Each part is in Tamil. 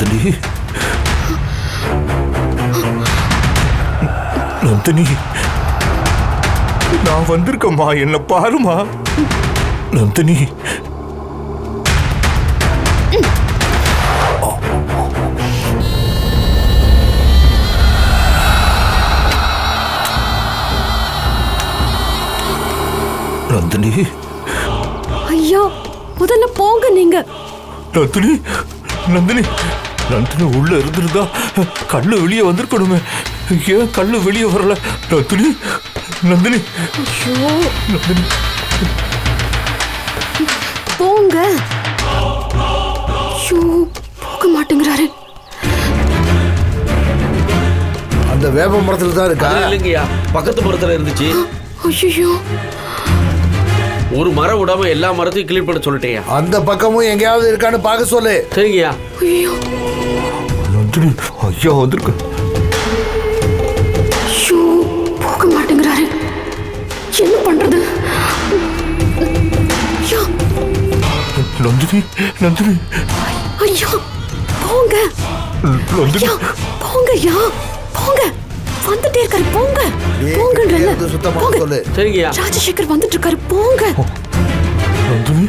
நந்தினி, நந்தினி, நான் வந்திருக்கம்மா, என்ன பாருமா. நந்தினி, நந்தினி. ஐயா, முதல்ல போங்க நீங்க. நந்தினி, நந்தினி, நந்தினி உள்ள இருந்திருந்தா கண்ணு வெளியே வந்திருக்கணுமே. ஏன் கண்ணு வெளியே வரல? நந்தினி, நந்தினி, நந்தினி, போங்க. போக மாட்டேங்கிறாரு. அந்த வேப்ப மரத்துல தான் இருக்கா? இல்லைங்கய்யா, பக்கத்து மரத்துல இருந்துச்சு. ஐயோ, ஒரு மரம் விடாம எல்லா மரத்தையும் கிளீன் பண்ண சொல்லிட்டேன். அந்த பக்கமும் எங்கேயாவது இருக்கான்னு பார்க்க சொல்லு. சரிங்கய்யா. ஐயோ, நந்தினி, ஐயா வந்திருக்க. போக மாட்டேங்கிறாரு. என்ன பண்றது? நந்தினி, நந்தினி, ஐயா, போங்க. நந்தினி, போங்க ஐயா, போங்க. வந்துட்டே இருக்காரு, போங்க. போங்கன்றல. சுத்தமா சொல்லு. சரிங்கய்யா. ராஜசேகர் வந்துட்டு இருக்காரு, போங்க. நந்தினி,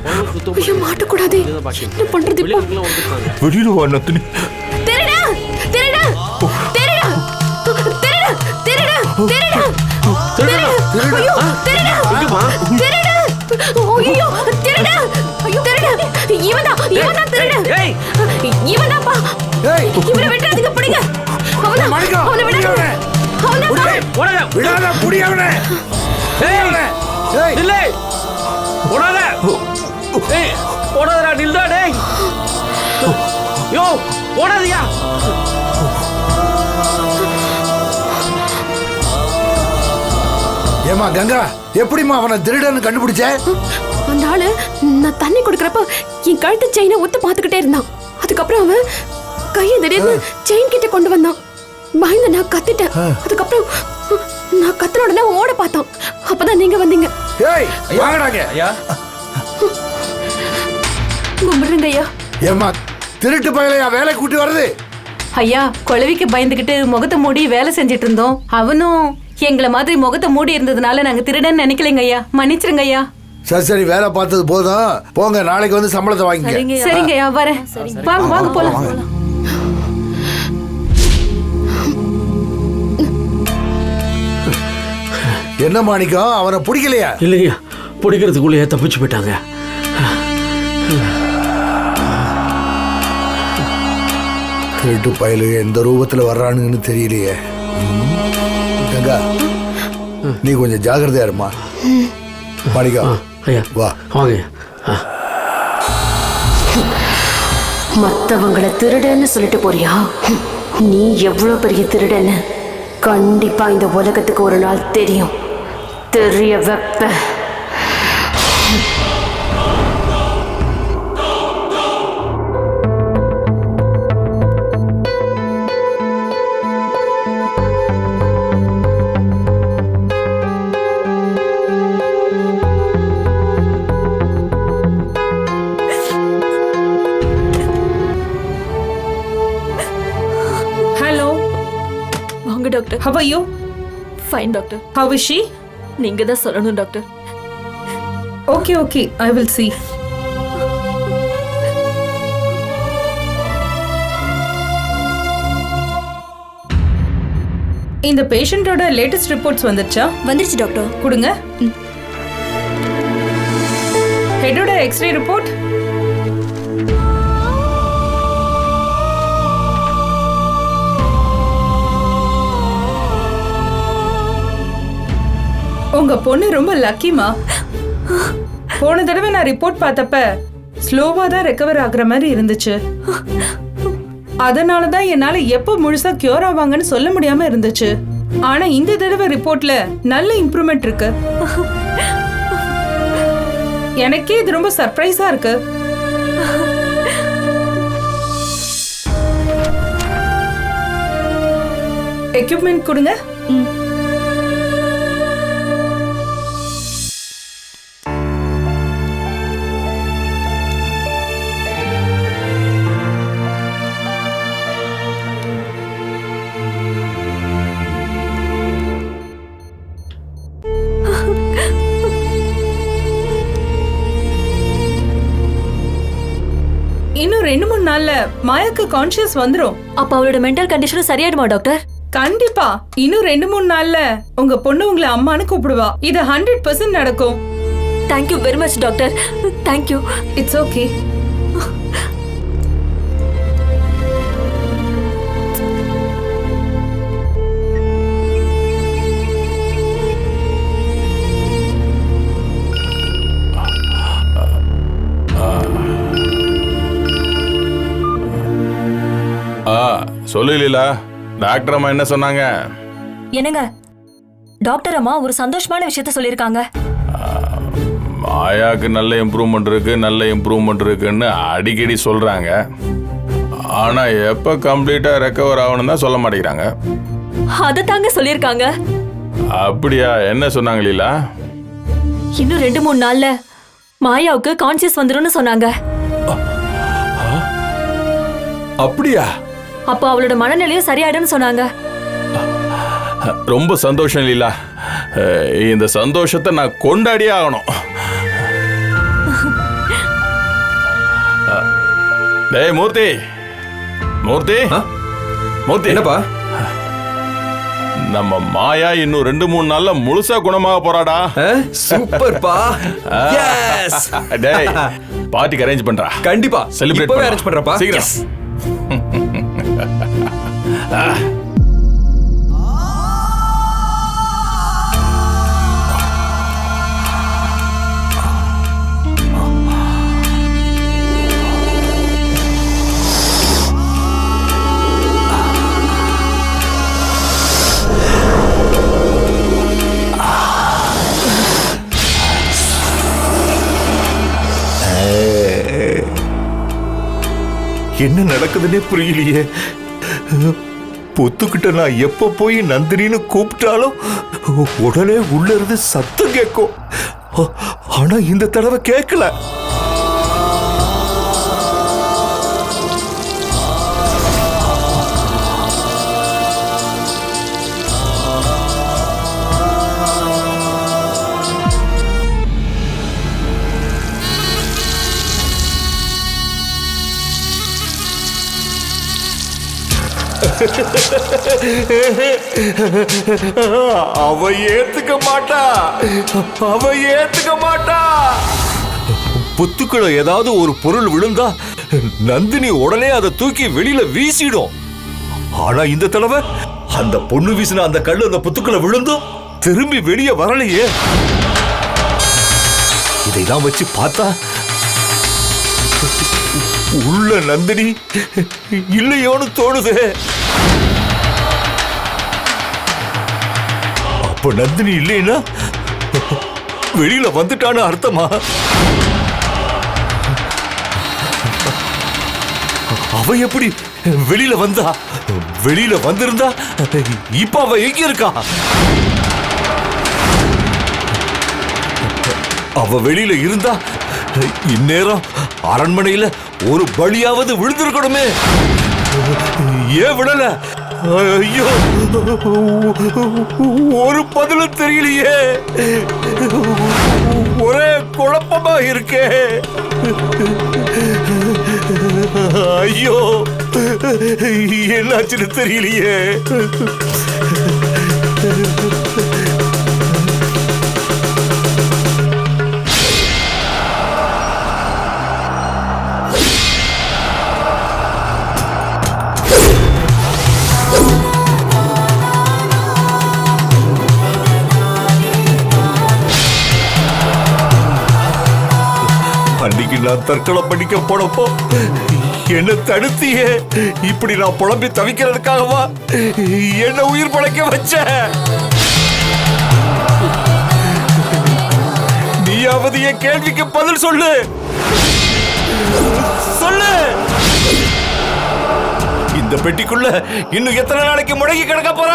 ஐயோ, மாட்டக்கூடாது. என்ன பண்றது இப்போ? வெளியில வா நந்தினி. திருடா, திருடா, திருடா, திருடா, திருடா, திருடா, திருடா, ஐயோ, திருடா, திருடா, ஐயோ, திருடா, ஐயோ, திருடா, இவன்தான் திருடா, இவன்தான்ப்பா. இவனை விட்டுறாதீங்க, பிடிங்க. அவனை விடாதீங்க. விடாத, புடி அவனை. நில்லு. ஓடாத. ஏய், ஓடாதடா, நில்லுடா டேய். யோ, ஓடாதயா. ஏமா கங்கா, எப்படிமா அவனை திருடன்னு கண்டுபிடிச்ச? அந்த ஆளு நான் தண்ணி கொடுக்கறப்ப என் கழுத்து செயினை ஒத்து பார்த்துக்கிட்டே இருந்தான். அதுக்கப்புறம் அவன் கையை திடீர்னு செயின் கிட்ட கொண்டு வந்தான். பயந்து நான் கத்திட்டேன். அதுக்கப்புறம் நான் கத்துன உடனே ஓட பார்த்தான். அப்பதான் நீங்க வந்தீங்க. ஏய், வாங்கடாங்க. ஐயா, கும்பிடுங்க ஐயா. ஏமா திருட்டு பயலையா வேலை கூட்டி வருது? ஐயா, குழவிக்கு பயந்துகிட்டு முகத்தை மூடி வேலை செஞ்சிட்டு இருந்தோம். அவனும் எங்களை மாதிரி முகத்தை மூடி இருந்ததுனால நாங்க திருடன்னு நினைக்கலைங்க ஐயா, மன்னிச்சிருங்க ஐயா. சரி சரி, வேலை பார்த்தது போதும், போங்க. நாளைக்கு வந்து சம்பளத்தை வாங்கிங்க. சரிங்க ஐயா, வரேன். வாங்க வாங்க போலாம். என்ன மாணிக்கம், அவனை பிடிக்கலையா? இல்லையா, பிடிக்கிறதுக்குள்ளேயே தப்பிச்சு போயிட்டாங்க. திருட்டு பயலுக எந்த ரூபத்துல வர்றானுங்கன்னு தெரியலையே. கங்கா, நீ கொஞ்சம் ஜாகிரதையா இருமா. மாணிக்கம், ஐயா வா. வாங்க. மத்தவங்களை திருடன்னு சொல்லிட்டு போறியா? நீ எவ்வளவு பெரிய திருடன்னு கண்டிப்பா இந்த உலகத்துக்கு ஒரு நாள் தெரியும். தெரிய வைப்ப. Doctor. How are you? Fine doctor. How is she? நீங்க தான் சொல்லணும் doctor. Okay, I will see. இந்த பேஷண்டோட லேட்டஸ்ட் ரிப்போர்ட்ஸ் வந்துச்சா? வந்துருச்சு டாக்டர். கொடுங்க. ஹெட்டோட எக்ஸ்ரே ரிப்போர்ட். உங்க பொண்ணு ரொம்ப லக்கிமா. போன தடவை நான் ரிப்போர்ட் பார்த்தப்ப ஸ்லோவா தான் ரெக்கவர் ஆகுற மாதிரி இருந்துச்சு. அதனாலதான் என்னால எப்ப முழுசா கியூர் ஆவாங்கன்னு சொல்ல முடியாம இருந்துச்சு. ஆனா இந்த தடவை ரிப்போர்ட்ல நல்ல இம்ப்ரூவ்மெண்ட் இருக்கு. எனக்கே இது ரொம்ப சர்ப்ரைஸா இருக்கு. எக்யூப்மெண்ட் கொடுங்க. நாள்ல மாயாக்கு கான்ஷியஸ் வந்துரும். அப்ப அவளோட மென்டல் கண்டிஷனும் சரியாயிடுமா டாக்டர்? கண்டிப்பா இன்னும் 2-3 நாள்ல உங்க பொண்ணு உங்களை அம்மான்னு கூப்பிடுவா. இது 100% நடக்கும். Thank you very much doctor. Thank you. It's okay. சொல்லு லீலா, டாக்டர் அம்மா என்ன சொன்னாங்க? என்னங்க டாக்டர் அம்மா ஒரு சந்தோஷமான விஷயத்த சொல்லியிருக்காங்க. மாயாக்கு நல்ல இம்ப்ரூவ்மெண்ட் இருக்குன்னு அடிக்கடி சொல்றாங்க. ஆனா எப்ப கம்ப்ளீட்டா ரெக்கவர் ஆகணும் தான் சொல்ல மாட்டேங்கிறாங்க. அதை தாங்க சொல்லியிருக்காங்க. அப்படியா? என்ன சொன்னாங்க லீலா? இன்னும் 2-3 நாள்ல மாயாவுக்கு கான்சியஸ் வந்துரும்னு சொன்னாங்க. அப்படியா? அப்போ அவளோட மனநிலையும் சரியாயிடும்னு சொன்னாங்க. ரொம்ப சந்தோஷம் லீலா. இந்த சந்தோஷத்தை நான் கொண்டாடியே ஆகணும். டேய் மூர்த்தி, மூர்த்தி, மூர்த்தி, என்னப்பா? நம்ம மாயா இன்னும் 2-3 நாள்ல முழுசா குணமாக போறாடா. சூப்பர்ப்பா. எஸ். டேய் பார்ட்டிக்கு அரேஞ்ச் பண்றா. கண்டிப்பா செலிப்ரேட் இப்பவே அரேஞ்ச் பண்றப்பா. சீக்கிரம். என்ன நடக்குதுன்னே புரியலையே. பொத்துக்கிட்ட நான் எப்ப போய் நந்தினின்னு கூப்பிட்டாலும் உடனே உள்ள இருந்து சத்தம் கேட்கும். ஆனா இந்த தடவை கேட்கல. அவ ஏத்துக்க மாட்டா. புத்துக்குள்ள ஏதாவது ஒரு பொருள் விழுந்தா நந்தினி உடனே அதை தூக்கி வெளியில வீசிடும். ஆனா இந்த தடவை அந்த பொண்ணு வீசின அந்த கல்லு அந்த புத்துக்குள்ள விழுந்தும் திரும்பி வெளியே வரலையே. இதைதான் வச்சு பார்த்தா உள்ள நந்தினி இல்லையோன்னு தோணுது. அப்ப நந்தினி இல்லைன்னா வெளியில வந்துட்டான்னு அர்த்தமா? அவ எப்படி வெளியில வந்தா? வெளியில வந்திருந்தா இப்ப அவ எங்க இருக்கா? அவ வெளியில இருந்தா இந்நேரம் அரண்மனையில ஒரு பலியாவது விழுந்திருக்கணுமே. ஏன் விடல? ஐயோ, ஒரு பதிலும் தெரியலையே. ஒரே குழப்பமா இருக்கே. ஐயோ, என்னாச்சுன்னு தெரியலையே. அன்னைக்கு நான் தற்கொலை பண்ணிக்க போனப்போ என்ன தடுத்தியே. இப்படி நான் புலம்பி தவிக்கிறதுக்காகவா என்ன உயிர் பழைக்க வச்ச? நீயாவது என் கேள்விக்கு பதில் சொல்லு. இந்த பெட்டிக்குள்ள இன்னும் எத்தனை நாளைக்கு முடங்கி கிடக்க போற?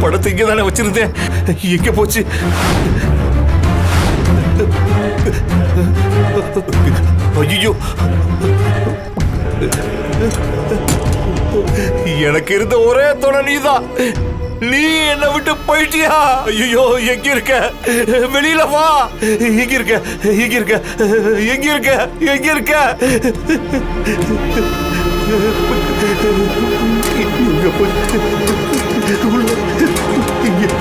படத்தை இங்கே தானே வச்சிருந்தேன். எங்க போச்சு? ஐயோ, எனக்கு இருந்த ஒரே துணை நீதான். நீ என்னை விட்டு போயிட்டியா? ஐயோ, எங்க இருக்க? வெளியில வா. எங்க இருக்க? எங்க இருக்க? எங்க இருக்க? எங்க இருக்க? எங்க போய் கடமை எங்க இருக்க?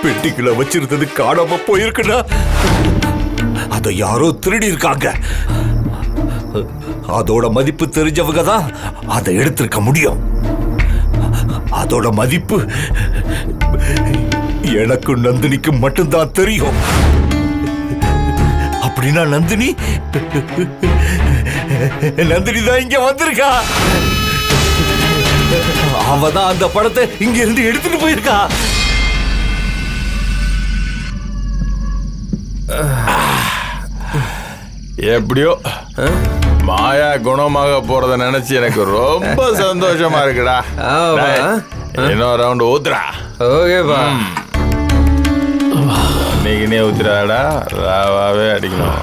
பெட்டிக்குள்ள வச்சிருந்தது காணாம போயிருக்குன்னா அதை யாரோ திருடி இருக்காங்க. அதோட மதிப்பு தெரிஞ்சவங்க தான் அதை எடுத்திருக்க முடியும். அதோட மதிப்பு எனக்கும் நந்தினிக்கும் மட்டும்தான் தெரியும். அப்படின்னா நந்தினி தான் இங்க வந்திருக்கா. அவதான் அந்த படத்தை இங்க இருந்து எடுத்துட்டு போயிருக்கா. எப்படியோ மாயா குணமாக போறத நினைச்சு எனக்கு ரொம்ப சந்தோஷமா இருக்குடா. இன்னொரு ரவுண்ட் ஊத்துறா. ஓகேப்பா. நீ ஊத்துறாடா, ராவாவே அடிக்கணும்.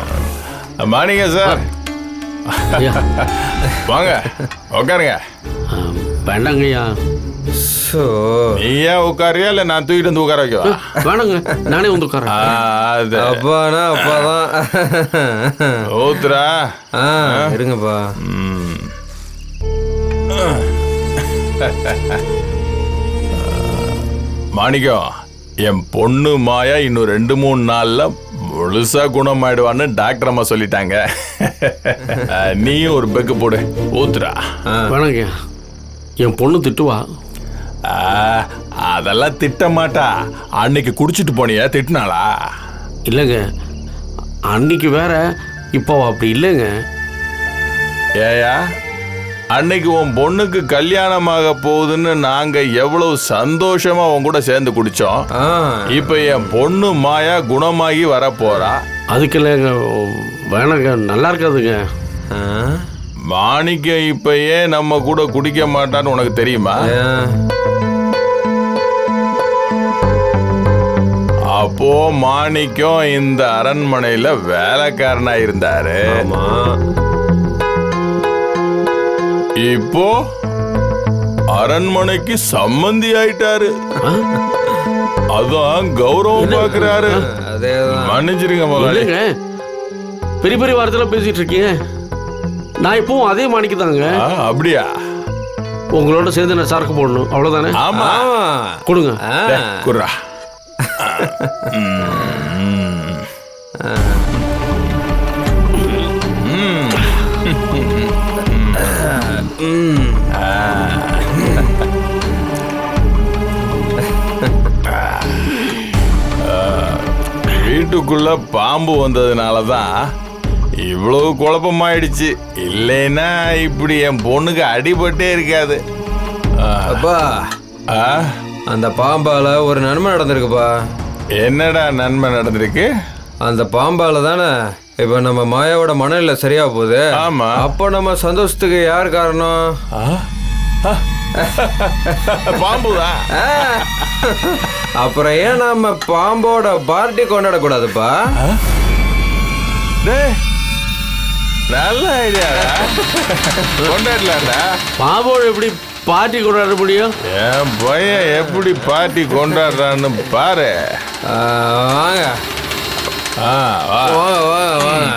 மாணிங்க சார், வாங்க உட்காருங்க. வேண்டாங்கய்யா. நீ ஏன் உட்காரியா இல்ல நான் தூக்கிட்டு வந்து உட்கார வைக்கவா? வேணாங்க, நானே வந்து உட்காரேன். அப்பானா அப்பாதான். ஊத்துறா. இருங்கப்பா. மாணிக்கம், என் பொண்ணு மாயா இன்னும் 2-3 நாள்ல முழுசா குணமாயிடுவான்னு டாக்டர் அம்மா சொல்லிட்டாங்க. நீயும் ஒரு பெக்கு போடு, ஊத்துறா. வேணாங்கய்யா, என் பொண்ணு திட்டுவா. அதெல்லாம் திட்ட மாட்டா. அன்னைக்கு குடிச்சிட்டு போனியா, திட்டினாளா? இல்லைங்க, அன்னைக்கு வேற, இப்போ அப்படி இல்லைங்க. ஏயா, அன்னைக்கு உன் பொண்ணுக்கு கல்யாணமாக போகுதுன்னு நாங்க எவ்வளவு சந்தோஷமா உன் கூட சேர்ந்து குடிச்சோம். இப்ப என் பொண்ணு மாயா குணமாகி வர போறா. அதுக்கு இல்லைங்க, வேணாங்க, நல்லா இருக்காதுங்க. மாணிக்கம் இப்ப ஏன் நம்ம கூட குடிக்க மாட்டான்னு உனக்கு தெரியுமா? அப்போ மாணிக்கம் இந்த அரண்மனையில வேலைக்காரனா இருந்தாரு. இப்போ அரண்மனைக்கு சம்பந்தி ஆயிட்டாரு. அதான் கௌரவம் பாக்குறாரு. மன்னிச்சிருங்க முதல்ல. பெரிய பெரிய வார்த்தைலாம் பேசிட்டு இருக்கீங்க. நான் இப்பவும் அதே மாணிக்கதாங்க. அப்படியா? உங்களோட சேர்ந்து நான் சரக்கு போடணும், அவ்வளவுதானே? ஆமா, கொடுங்க. குர்ரா. வீட்டுக்குள்ள பாம்பு வந்ததுனாலதான் இவ்வளவு குழப்பமாயிடுச்சு. இல்லைன்னா இப்படி என் பொண்ணுக்கு அடிபட்டே இருக்காது. அப்பா, அந்த பாம்பால ஒரு நன்மை நடந்திருக்குப்பா. என்னடா நன்மை நடந்திருக்கு? அந்த பாம்பால தானே இப்ப நம்ம மாயாவோட மனநிலை சரியா போகுது. ஆமா. அப்போ நம்ம சந்தோஷத்துக்கு யார் காரணம்? பாம்புதான். அப்புறம் ஏன் நம்ம பாம்போட பார்ட்டி கொண்டாட கூடாதுப்பா? நல்ல ஐடியாடா, கொண்டாடலாம்டா. பாம்போட எப்படி பார்ட்டி கொண்டாட முடியும்? என் பையன் எப்படி பார்ட்டி கொண்டாடுறான்னு பாரு. வாங்க வாங்க வாங்க வாங்க.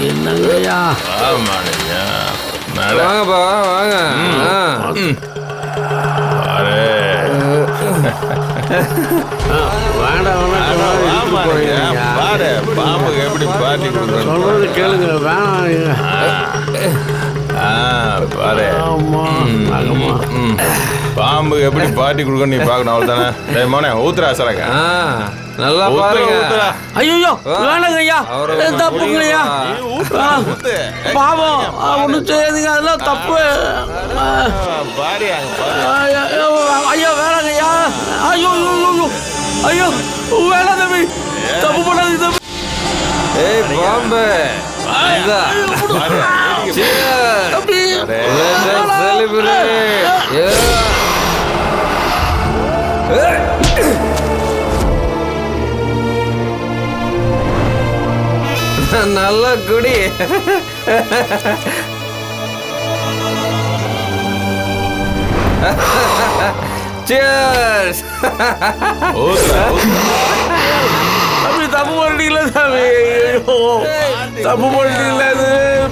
என்னங்கய்யா? வாங்கப்பா வாங்க. பாரு பாம்புக்கு எப்படி பார்ட்டி கொடுக்குறேன் சொல்றது கேளுங்க. வேணாம், பாரு ஆமா ஆமா. பாம்பு எப்படி பாட்டி கொடுக்கணும் நீ பார்க்கணும் அவ்வளோதானே. டேய் மோனே ஊத்துறா சரக்க. நல்லா ஊத்துறா, பாருங்க. ஊத்துறா. ஐயோ வேணாங்க ஐயா, அவரை தப்புங்க ஐயா. ஊத்து. பாவம் ஒன்றும் செய்யாதுங்க, அதெல்லாம் தப்பு. பாரு அங்க பாரு. ஐயா வேணாங்க ஐயா. ஐயோ ஐயோ வேணாம் தம்பி, தப்பு பண்ணாது தம்பி. ஏய் பாம்பு இந்தா. Cheers. தம்பி Let us celebrate. நல்லா குடி. Cheers. ஊத்துறா, தம்பி தப்பு பண்ணிட்டீங்களா தம்பி? ஐயோ தப்பு பண்ணிட்டீங்களா? அது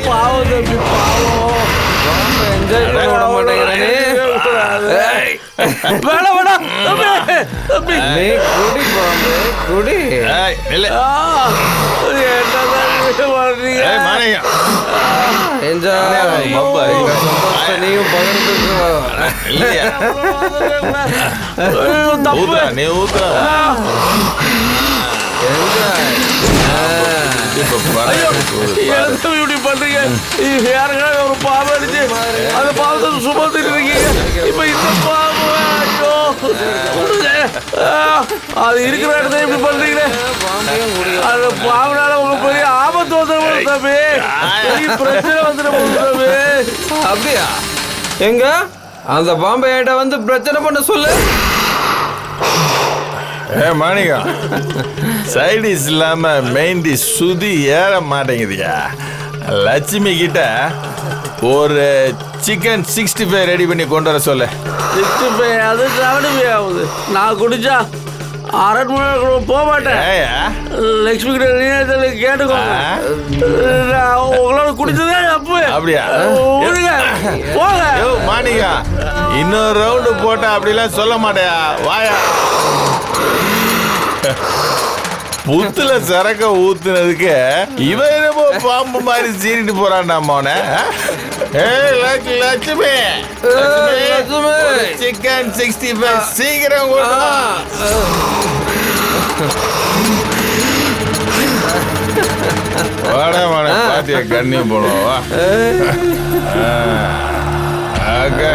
பாவம் தம்பி, பாவம். என்ஜாய் பண்ண விட மாட்டேங்கிறானே. வேணாம் வேணாம் தம்பி, தம்பி. நீ குடி பாம்பு குடி. ஏய், நில்லு. என்னதான் பண்றீங்க? ஏய், மானையா. என்ஜாய் பாப்பா, நீயும் பகிர்ந்துக்கோ. இல்லையா? ஐயோ, தப்பு. ஊத்துறா, நீ ஊத்துறா. என்ஜாய். இப்ப பாரு. ஏன் தம்பி இப்படி பண்றீங்க? யாருக்காவது ஒரு பாம்பு அடிச்சு அந்த பாம்பை சுமந்துட்டு இருக்கீங்க. இப்ப இந்த பாம்பு, ஐயோ, விடுங்க. அது இருக்கிற இடத்துல இப்படி பண்றீங்களே. அந்த பாம்புனால உங்களுக்கு பெரிய ஆபத்து வந்துடும் தம்பி, பெரிய பிரச்சனை வந்துடும் தம்பி. அப்படியா? எங்க அந்த பாம்பை ஏட்ட வந்து பிரச்சனை பண்ண சொல்லு. ஏ மாணிக்கம், சைடிஸ் இல்லாம மெயின் டிஷ் சுதி ஏற மாட்டேங்குதுயா. லட்சுமி கிட்ட ஒரு சிக்கன் 65 ரெடி பண்ணி கொண்டு வர சொல்லு. 65 அது 70 ஆகுது. நான் குடிச்சா அரண்மனை போக மாட்டேன். ஏயா? லட்சுமி கிட்ட நீ கேட்டுக்கோங்க. நான் உங்களோட குடிச்சதே தப்பு. அப்படியா? விடுங்க, போங்க. யோ மாணிக்கம், இன்னொரு ரவுண்டு போட்டா அப்படிலாம் சொல்ல மாட்டேயா? வாயா. புத்துல சரக்க ஊத்துனதுக்கு இவன் என்னமோ பாம்பு மாதிரி சீரிட்டு போறான்டா மோன. லட்சுமி, சிக்கன் 65 சீக்கிரம் கொண்டு வா. வாடா வாடா, பாத்தியா கண்ணியம் போடுவோம். வா. ஓகே.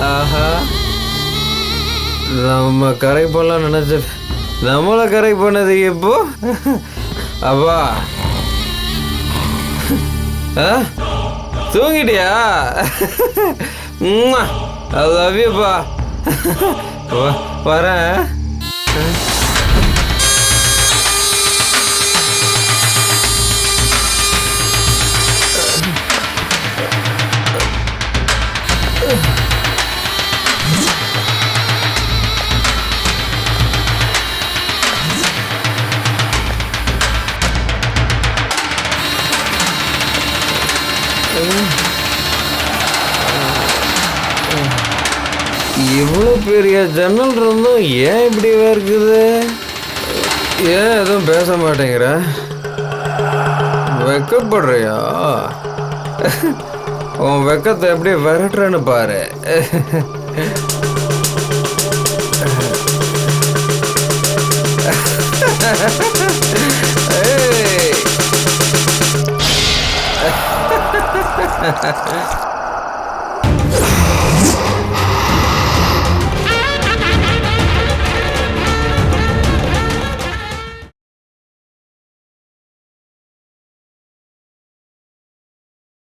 ஆஹா, நம்ம கரை போடலாம் நினைச்சது நம்மளை கரை பண்ணது இப்போ. அப்பா தூங்கிட்டியா? I love யூப்பா. வரேன். இவ்வளோ பெரிய ஜன்னல் இருந்தும் ஏன் இப்படி இருக்குது? ஏன் எதுவும் பேச மாட்டேங்கிற? வெக்கப்படுறியா? உன் வெக்கத்தை எப்படி விரட்டுறேன்னு பாரு. ஏய்.